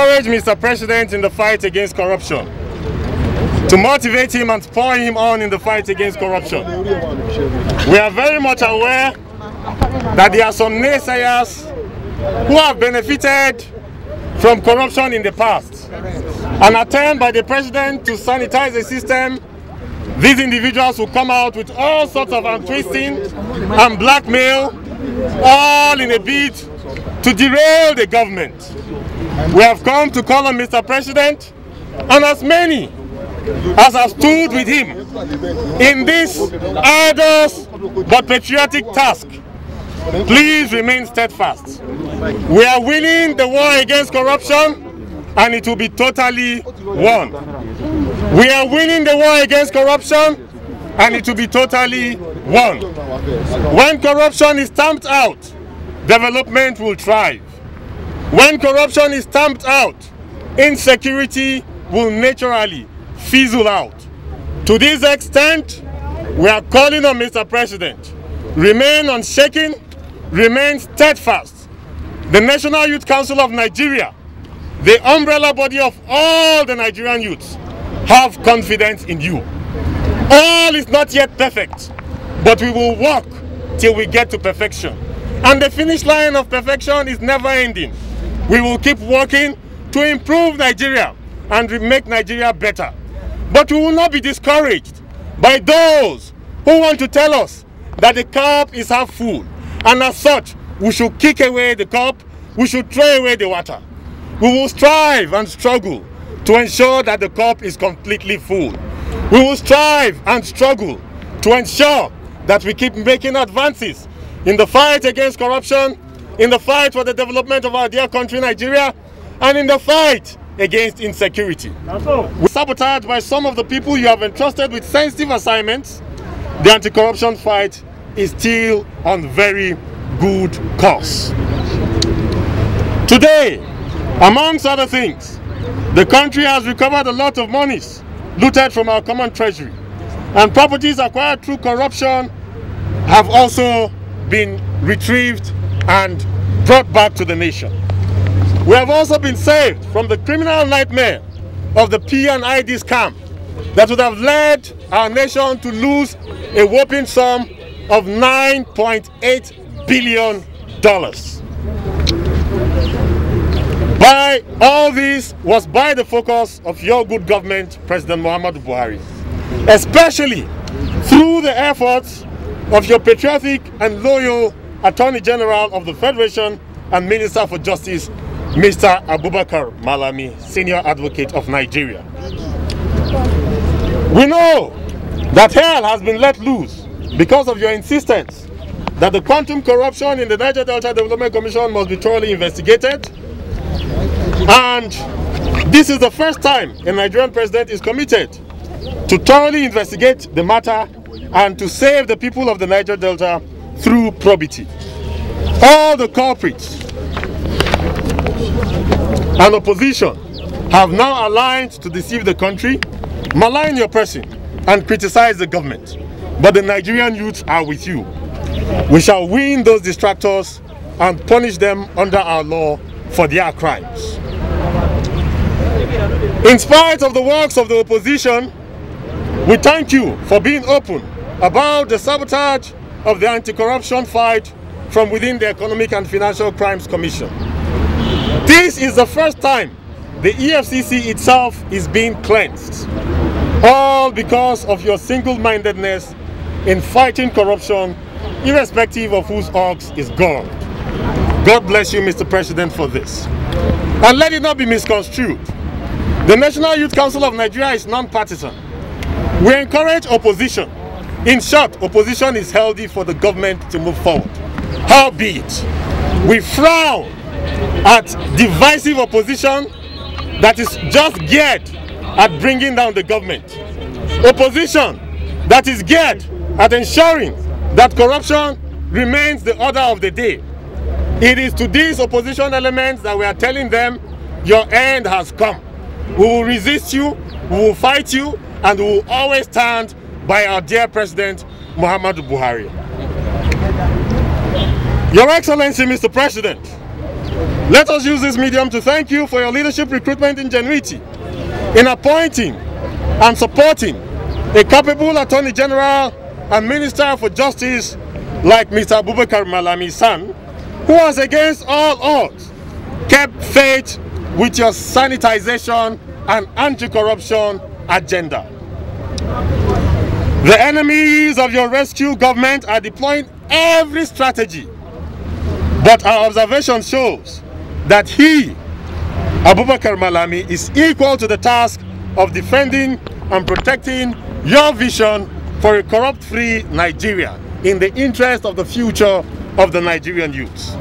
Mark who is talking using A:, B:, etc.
A: encourage Mr. President in the fight against corruption, to motivate him and spur him on in the fight against corruption. We are very much aware that there are some naysayers who have benefited from corruption in the past. An attempt by the president to sanitize the system, these individuals will come out with all sorts of twisting and blackmail, all in a bid to derail the government. We have come to call on Mr. President and as many as have stood with him in this arduous but patriotic task. Please remain steadfast. We are winning the war against corruption and it will be totally won. We are winning the war against corruption and it will be totally won. When corruption is stamped out, development will thrive. When corruption is stamped out, insecurity will naturally fizzle out. To this extent, we are calling on Mr. President, remain unshaken, remain steadfast. The National Youth Council of Nigeria, the umbrella body of all the Nigerian youths, have confidence in you. All is not yet perfect, but we will work till we get to perfection. And the finish line of perfection is never ending. We will keep working to improve Nigeria and make Nigeria better. But we will not be discouraged by those who want to tell us that the cup is half full, and as such, we should kick away the cup, we should throw away the water. We will strive and struggle to ensure that the cup is completely full. We will strive and struggle to ensure that we keep making advances in the fight against corruption, in the fight for the development of our dear country Nigeria, and in the fight against insecurity. We're sabotaged by some of the people you have entrusted with sensitive assignments. The anti-corruption fight is still on very good course. Today, amongst other things, the country has recovered a lot of monies looted from our common treasury, and properties acquired through corruption have also been retrieved and brought back to the nation. We have also been saved from the criminal nightmare of the P&ID scam that would have led our nation to lose a whopping sum of $9.8 billion. By all this was by the focus of your good government, President Mohammadu Buhari, especially through the efforts of your patriotic and loyal Attorney General of the Federation and Minister for Justice, Mr. Abubakar Malami, Senior Advocate of Nigeria. We know that hell has been let loose because of your insistence that the quantum corruption in the Niger Delta Development Commission must be thoroughly investigated. And this is the first time a Nigerian president is committed to thoroughly investigate the matter and to save the people of the Niger Delta through probity. All the culprits and opposition have now aligned to deceive the country, malign your person, and criticize the government. But the Nigerian youths are with you. We shall win those distractors and punish them under our law for their crimes. In spite of the works of the opposition, we thank you for being open about the sabotage of the anti-corruption fight from within the Economic and Financial Crimes Commission. This is the first time the EFCC itself is being cleansed, all because of your single-mindedness in fighting corruption, irrespective of whose ox is gone. God bless you, Mr. President, for this. And let it not be misconstrued. The National Youth Council of Nigeria is non-partisan. We encourage opposition. In short, opposition is healthy for the government to move forward. Howbeit, we frown at divisive opposition that is just geared at bringing down the government. Opposition that is geared at ensuring that corruption remains the order of the day. It is to these opposition elements that we are telling them, your end has come. We will resist you, we will fight you, and we will always stand by our dear President, Mohammadu Buhari. Your Excellency, Mr. President, Let us use this medium to thank you for your leadership, recruitment, ingenuity in appointing and supporting a capable Attorney General and Minister for Justice like Mr. Abubakar Malami-san, who has against all odds kept faith with your sanitization and anti-corruption agenda. The enemies of your rescue government are deploying every strategy, but our observation shows that he, Abubakar Malami, is equal to the task of defending and protecting your vision for a corrupt-free Nigeria in the interest of the future of the Nigerian youth.